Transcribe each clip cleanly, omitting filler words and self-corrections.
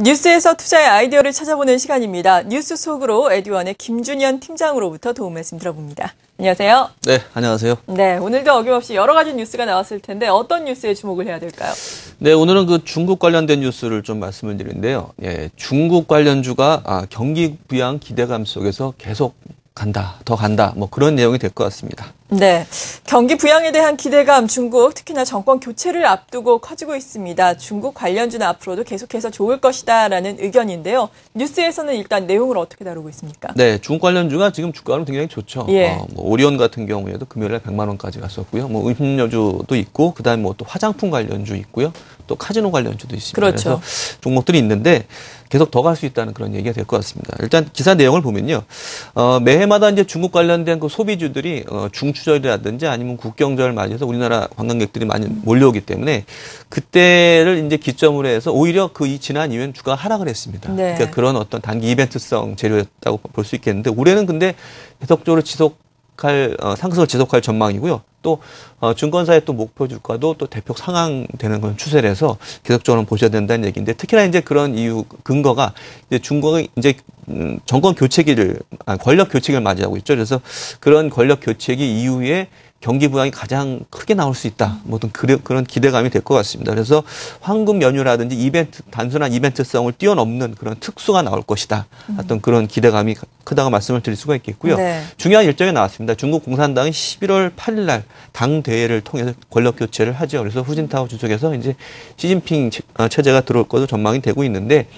뉴스에서 투자의 아이디어를 찾아보는 시간입니다. 뉴스 속으로 에듀원의 김준현 팀장으로부터 도움 말씀 들어봅니다. 안녕하세요. 네, 안녕하세요. 네, 오늘도 어김없이 여러 가지 뉴스가 나왔을 텐데 어떤 뉴스에 주목을 해야 될까요? 네, 오늘은 그 중국 관련된 뉴스를 좀 말씀을 드리는데요. 예, 중국 관련주가 경기 부양 기대감 속에서 계속 간다, 더 간다, 뭐 그런 내용이 될 것 같습니다. 네, 경기 부양에 대한 기대감 중국 특히나 정권 교체를 앞두고 커지고 있습니다. 중국 관련주는 앞으로도 계속해서 좋을 것이다라는 의견인데요. 뉴스에서는 일단 내용을 어떻게 다루고 있습니까? 네, 중국 관련주가 지금 주가는 굉장히 좋죠. 예. 뭐 오리온 같은 경우에도 금요일에 100만 원까지 갔었고요. 뭐 음식료주도 있고, 그다음에 뭐 또 화장품 관련주 있고요. 또 카지노 관련주도 있습니다. 그렇죠. 그래서 종목들이 있는데 계속 더 갈 수 있다는 그런 얘기가 될 것 같습니다. 일단 기사 내용을 보면요. 매해마다 이제 중국 관련된 그 소비주들이 중추절이라든지 아니면 국경절 맞이해서 우리나라 관광객들이 많이 몰려오기 때문에 그때를 이제 기점으로 해서 오히려 그 지난 이후엔 주가가 하락을 했습니다. 네. 그러니까 그런 어떤 단기 이벤트성 재료였다고 볼 수 있겠는데 올해는 근데 계속적으로 상승을 지속할 전망이고요. 또 증권사의 또 목표 주가도 또 대폭 상향되는 그런 추세라서 계속적으로 보셔야 된다는 얘기인데 특히나 이제 그런 이유 근거가 이제 중국이 이제 정권 교체기를 권력 교체기를 맞이하고 있죠. 그래서 그런 권력 교체기 이후에 경기 부양이 가장 크게 나올 수 있다. 뭐든 그런 기대감이 될 것 같습니다. 그래서 황금 연휴라든지 단순한 이벤트성을 뛰어넘는 그런 특수가 나올 것이다. 어떤 그런 기대감이 크다고 말씀을 드릴 수가 있겠고요. 네. 중요한 일정이 나왔습니다. 중국 공산당이 11월 8일 날 당 대회를 통해서 권력 교체를 하죠. 그래서 후진타오 주석에서 이제 시진핑 체제가 들어올 것으로 전망이 되고 있는데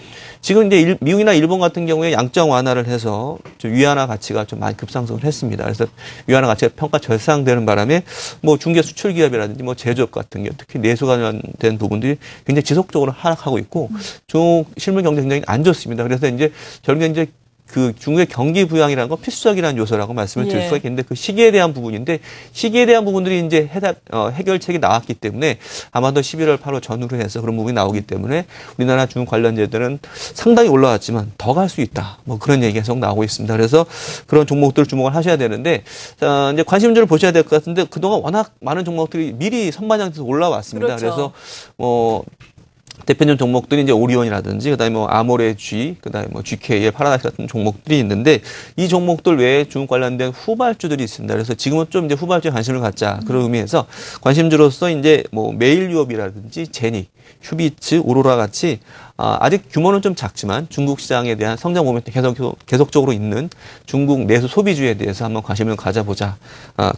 지금 이제 미국이나 일본 같은 경우에 양적 완화를 해서 좀 위안화 가치가 좀 많이 급상승을 했습니다. 그래서 위안화 가치가 평가 절상되는 바람에 뭐 중개 수출 기업이라든지 뭐 제조업 같은 경우 특히 내수 관련된 부분들이 굉장히 지속적으로 하락하고 있고 중국 실물 경제 굉장히 안 좋습니다. 그래서 이제 결국에 이제 그 중국의 경기 부양이라는 건 필수적이라는 요소라고 말씀을 드릴 수가 있겠는데 그 시기에 대한 부분인데 시기에 대한 부분들이 이제 해결책이 나왔기 때문에 아마도 11월 8월 전후로 해서 그런 부분이 나오기 때문에 우리나라 중국 관련주들은 상당히 올라왔지만 더 갈 수 있다. 뭐 그런 얘기가 계속 나오고 있습니다. 그래서 그런 종목들 주목을 하셔야 되는데 이제 관심주를 보셔야 될 것 같은데 그동안 워낙 많은 종목들이 미리 선반영돼서 올라왔습니다. 그렇죠. 그래서 대표적 종목들이 이제 오리온이라든지 그다음에 뭐 아모레 G, 그다음에 뭐 GK의 파라다이스 같은 종목들이 있는데 이 종목들 외에 중국 관련된 후발주들이 있습니다. 그래서 지금은 좀 이제 후발주에 관심을 갖자 그런 의미에서 관심주로서 이제 뭐 메일유업이라든지 제닉, 휴비츠, 오로라 같이 아직 규모는 좀 작지만 중국 시장에 대한 성장 모멘텀 계속적으로 있는 중국 내수 소비주에 대해서 한번 관심을 가져보자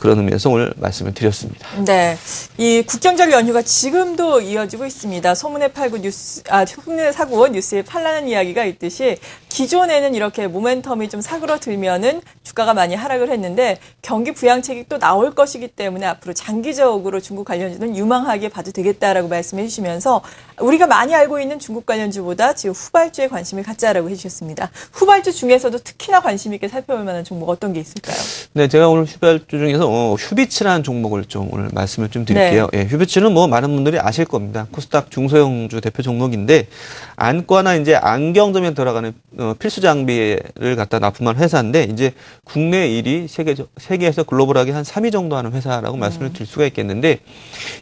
그런 의미에서 오늘 말씀을 드렸습니다. 네, 이 국경절 연휴가 지금도 이어지고 있습니다. 소문에 사고 뉴스에 팔라는 이야기가 있듯이 기존에는 이렇게 모멘텀이 좀 사그러들면은 주가가 많이 하락을 했는데 경기 부양책이 또 나올 것이기 때문에 앞으로 장기적으로 중국 관련주는 유망하게 봐도 되겠다라고 말씀해 주시면서 우리가 많이 알고 있는 중국 관련주보다 지금 후발주에 관심을 갖자라고 해주셨습니다. 후발주 중에서도 특히나 관심 있게 살펴볼 만한 종목 어떤 게 있을까요? 네, 제가 오늘 후발주 중에서 휴비츠라는 종목을 좀 오늘 말씀을 좀 드릴게요. 네. 예, 휴비츠는 뭐 많은 분들이 아실 겁니다. 코스닥 중소형주 대표 종목인데 안과나 이제 안경점에 들어가는 필수 장비를 갖다 납품한 회사인데 이제 국내 1위, 세계에서 글로벌하게 한 3위 정도 하는 회사라고 말씀을 드릴 수가 있겠는데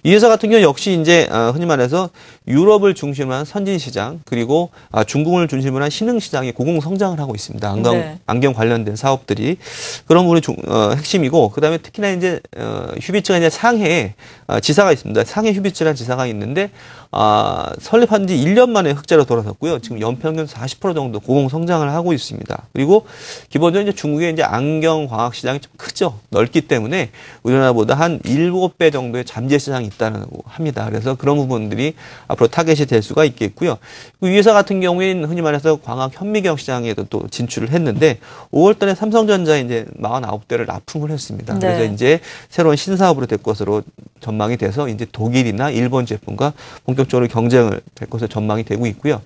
이 회사 같은 경우 역시 이제 흔히 말해서 유럽을 중심으로 한 선진 시장 그리고 중국을 중심으로 한 신흥 시장이 고공 성장을 하고 있습니다. 안경 관련된 사업들이 그런 부분이 핵심이고 그다음에 특히나 이제 휴비츠가 이제 상해에 지사가 있습니다. 상해 휴비츠라는 지사가 있는데 설립한 지 1년 만에 흑자로 돌아섰고요. 지금 연평균 40% 정도 고공 성장을 하고 있습니다. 그리고 기본적으로 이제 중국의 이제 안경 광학 시장이 좀 크죠. 넓기 때문에 우리나라보다 한 7배 정도의 잠재 시장이 있다고 합니다. 그래서 그런 부분들이 앞으로 타겟이 될 수가 있겠고요. 이 회사 같은 경우에는 흔히 말해서 광학 현미경 시장에도 또 진출을 했는데 5월 달에 삼성전자에 이제 49대를 납품을 했습니다. 네. 그래서 이제 새로운 신사업으로 될 것으로 전망이 돼서 이제 독일이나 일본 제품과 본격적으로 경쟁을 될 것으로 전망이 되고 있고요.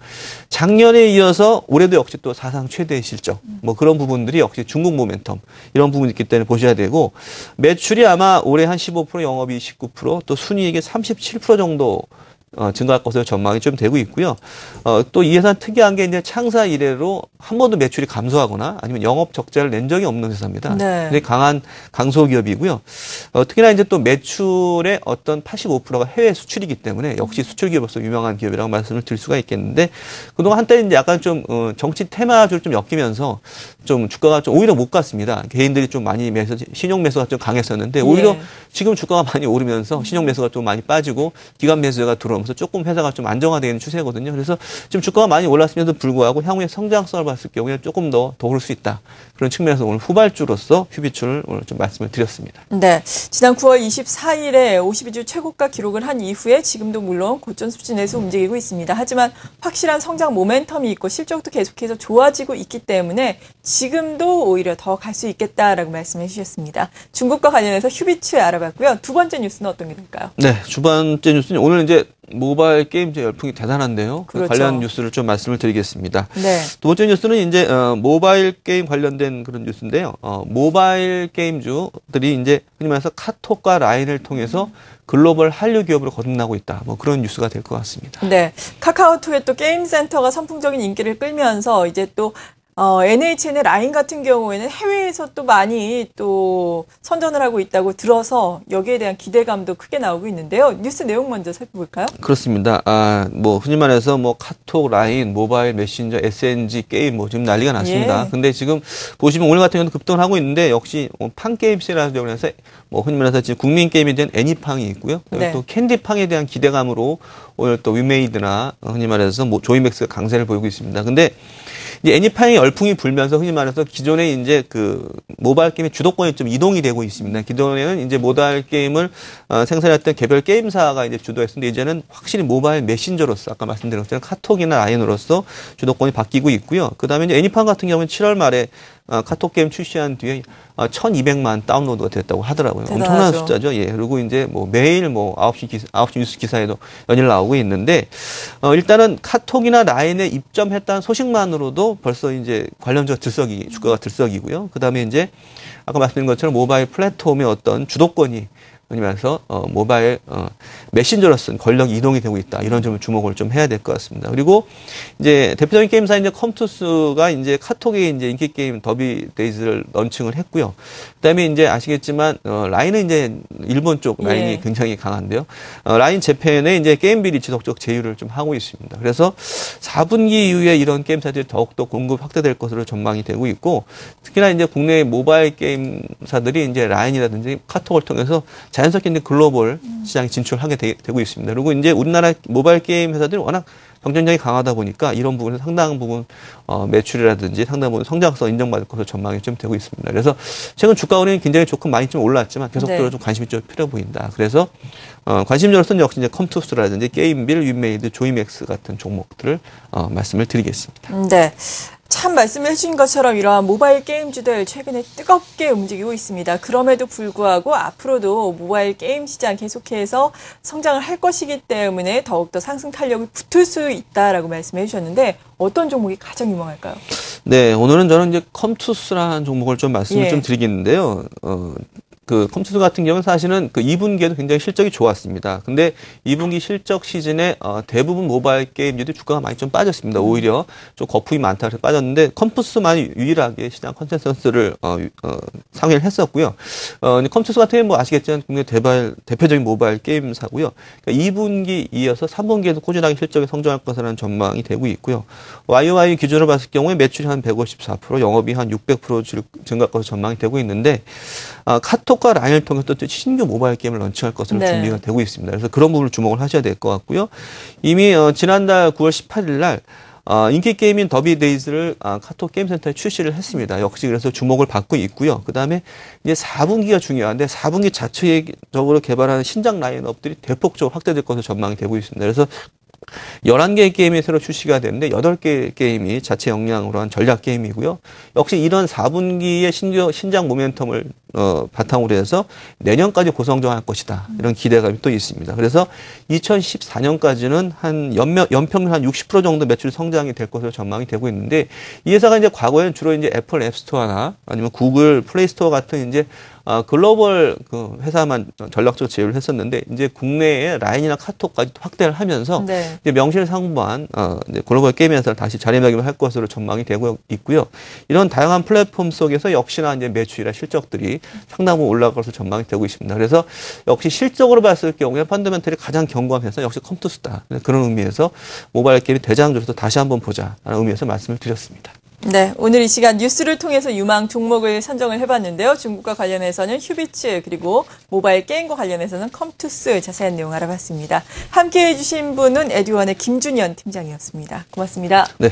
작년에 이어서 올해도 역시 또 사상 최대의 실적, 뭐 그런 부분들이 역시 중국 모멘텀 이런 부분이 있기 때문에 보셔야 되고 매출이 아마 올해 한 15%, 영업이익 19%, 또 순이익이 37% 정도 증가할 것으로 전망이 좀 되고 있고요. 또 이 회사는 특이한 게 이제 창사 이래로 한 번도 매출이 감소하거나 아니면 영업 적자를 낸 적이 없는 회사입니다. 네. 굉장히 강한 강소기업이고요. 특히나 이제 또 매출의 어떤 85%가 해외 수출이기 때문에 역시 수출 기업으로서 유명한 기업이라고 말씀을 드릴 수가 있겠는데 그동안 한때 이제 약간 좀 정치 테마주를 좀 엮이면서 좀 주가가 좀 오히려 못 갔습니다. 개인들이 좀 많이 신용 매수가 좀 강했었는데 오히려 예. 지금 주가가 많이 오르면서 신용 매수가 좀 많이 빠지고 기관 매수가 들어오면서 조금 회사가 좀 안정화되는 추세거든요. 그래서 지금 주가가 많이 올랐음에도 불구하고 향후의 성장성을 봤을 경우에 조금 더 오를 수 있다. 그런 측면에서 오늘 후발주로서 휴비추를 오늘 좀 말씀을 드렸습니다. 네. 지난 9월 24일에 52주 최고가 기록을 한 이후에 지금도 물론 고점 수준에서 움직이고 있습니다. 하지만 확실한 성장 모멘텀이 있고 실적도 계속해서 좋아지고 있기 때문에 지금도 오히려 더 갈 수 있겠다라고 말씀해 주셨습니다. 중국과 관련해서 휴비추에 알아봤고요. 두 번째 뉴스는 어떤 게 될까요? 네. 두 번째 뉴스는 오늘 이제 모바일 게임즈 열풍이 대단한데요. 그렇죠. 관련 뉴스를 좀 말씀을 드리겠습니다. 네. 두 번째 뉴스는 이제 모바일 게임 관련된 그런 뉴스인데요. 모바일 게임주들이 이제 흔히 말해서 카톡과 라인을 통해서 글로벌 한류 기업으로 거듭나고 있다. 뭐 그런 뉴스가 될 것 같습니다. 네. 카카오톡의 또 게임 센터가 선풍적인 인기를 끌면서 이제 또 NHN의 라인 같은 경우에는 해외에서 또 많이 또 선전을 하고 있다고 들어서 여기에 대한 기대감도 크게 나오고 있는데요. 뉴스 내용 먼저 살펴볼까요? 그렇습니다. 뭐 흔히 말해서 뭐 카톡, 라인, 모바일 메신저, SNG 게임 뭐 지금 난리가 났습니다. 예. 근데 지금 보시면 오늘 같은 경우는 급등을 하고 있는데 역시 판 게임 시라고 해서 뭐 흔히 말해서 지금 국민 게임에 대한 애니팡이 있고요. 네. 또 캔디팡에 대한 기대감으로 오늘 또 위메이드나 흔히 말해서 뭐 조이맥스가 강세를 보이고 있습니다. 근데 이제 애니팡의 열풍이 불면서 흔히 말해서 기존에 이제 그 모바일 게임의 주도권이 좀 이동이 되고 있습니다. 기존에는 이제 모바일 게임을 생산했던 개별 게임사가 이제 주도했었는데 이제는 확실히 모바일 메신저로서 아까 말씀드린 것처럼 카톡이나 라인으로서 주도권이 바뀌고 있고요. 그다음에 이제 애니팡 같은 경우는 7월 말에 카톡 게임 출시한 뒤에 1,200만 다운로드가 됐다고 하더라고요. 대단하죠. 엄청난 숫자죠. 예. 그리고 이제 뭐 매일 뭐 9시 뉴스 기사에도 연일 나오고 있는데 일단은 카톡이나 라인에 입점했다는 소식만으로도 벌써 이제 관련주가 주가가 들썩이고요. 그다음에 이제 아까 말씀드린 것처럼 모바일 플랫폼의 어떤 주도권이 그러면서 모바일 메신저로서는 권력이 이동이 되고 있다. 이런 점을 주목을 좀 해야 될 것 같습니다. 그리고 이제 대표적인 게임사 이제 컴투스가 이제 카톡의 이제 인기 게임 더비 데이즈를 런칭을 했고요. 그다음에 이제 아시겠지만 라인은 이제 일본 쪽 라인이 예. 굉장히 강한데요. 라인 재팬에 이제 게임비리 지속적 제휴를 좀 하고 있습니다. 그래서 4분기 이후에 이런 게임사들이 더욱더 공급 확대될 것으로 전망이 되고 있고 특히나 이제 국내 모바일 게임사들이 이제 라인이라든지 카톡을 통해서 자연스럽게 이제 글로벌 시장에 진출하게 되고 있습니다. 그리고 이제 우리나라 모바일 게임 회사들이 워낙 경쟁력이 강하다 보니까 이런 부분에 상당 부분 매출이라든지 상당 부분 성장성 인정받을 것으로 전망이 좀 되고 있습니다. 그래서 최근 주가 흐름이 굉장히 좋고 많이 좀 올랐지만 계속적으로 네. 좀 관심이 좀 필요 보인다. 그래서 관심주로서는 역시 이제 컴투스라든지 게임빌, 위메이드, 조이맥스 같은 종목들을 말씀을 드리겠습니다. 네. 참 말씀해 주신 것처럼 이러한 모바일 게임주들 최근에 뜨겁게 움직이고 있습니다. 그럼에도 불구하고 앞으로도 모바일 게임 시장 계속해서 성장을 할 것이기 때문에 더욱더 상승 탄력이 붙을 수 있다라고 말씀해 주셨는데 어떤 종목이 가장 유망할까요? 네, 오늘은 저는 이제 컴투스라는 종목을 좀 말씀을 예. 좀 드리겠는데요. 그 컴투스 같은 경우는 사실은 그 2분기에도 굉장히 실적이 좋았습니다. 근데 2분기 실적 시즌에 대부분 모바일 게임들이 주가가 많이 좀 빠졌습니다. 오히려 좀 거품이 많다 그래서 빠졌는데 컴투스만 유일하게 시장 컨센서스를 상회를 했었고요. 컴투스 같은 경우는 뭐 아시겠지만 국내 대표적인 모바일 게임사고요. 그러니까 2분기 이어서 3분기에도 꾸준하게 실적이 성장할 것이라는 전망이 되고 있고요. YOY 기준으로 봤을 경우에 매출이 한 154%, 영업이 한 600% 증가할 것으로 전망이 되고 있는데 카톡과 라인을 통해서 또 신규 모바일 게임을 런칭할 것으로 네. 준비가 되고 있습니다. 그래서 그런 부분을 주목을 하셔야 될 것 같고요. 이미 지난달 9월 18일 날 인기 게임인 더비 데이즈를 카톡 게임센터에 출시를 했습니다. 역시 그래서 주목을 받고 있고요. 그다음에 이제 4분기가 중요한데 4분기 자체적으로 개발하는 신작 라인업들이 대폭적으로 확대될 것으로 전망이 되고 있습니다. 그래서 11개의 게임이 새로 출시가 되는데 8개 게임이 자체 역량으로 한 전략 게임이고요. 역시 이런 4분기의 신작 모멘텀을 바탕으로 해서 내년까지 고성장할 것이다. 이런 기대감이 또 있습니다. 그래서 2014년까지는 한 연평균 한 60% 정도 매출 성장이 될 것으로 전망이 되고 있는데 이 회사가 이제 과거에는 주로 이제 애플 앱스토어나 아니면 구글 플레이스토어 같은 이제 글로벌 그 회사만 전략적으로 제휴를 했었는데 이제 국내에 라인이나 카톡까지 확대를 하면서 네. 이제 명실상부한 이제 글로벌 게임 회사를 다시 자리매김할 것으로 전망이 되고 있고요. 이런 다양한 플랫폼 속에서 역시나 이제 매출이나 실적들이 상당 부분 올라갈 것으로 전망이 되고 있습니다. 그래서 역시 실적으로 봤을 경우에 펀더멘털이 가장 견고한 회사 역시 컴투스다. 그런 의미에서 모바일 게임 대장주로서 다시 한번 보자라는 의미에서 말씀을 드렸습니다. 네, 오늘 이 시간 뉴스를 통해서 유망 종목을 선정을 해봤는데요. 중국과 관련해서는 휴비츠 그리고 모바일 게임과 관련해서는 컴투스 자세한 내용 알아봤습니다. 함께해 주신 분은 에듀원의 김준현 팀장이었습니다. 고맙습니다. 네.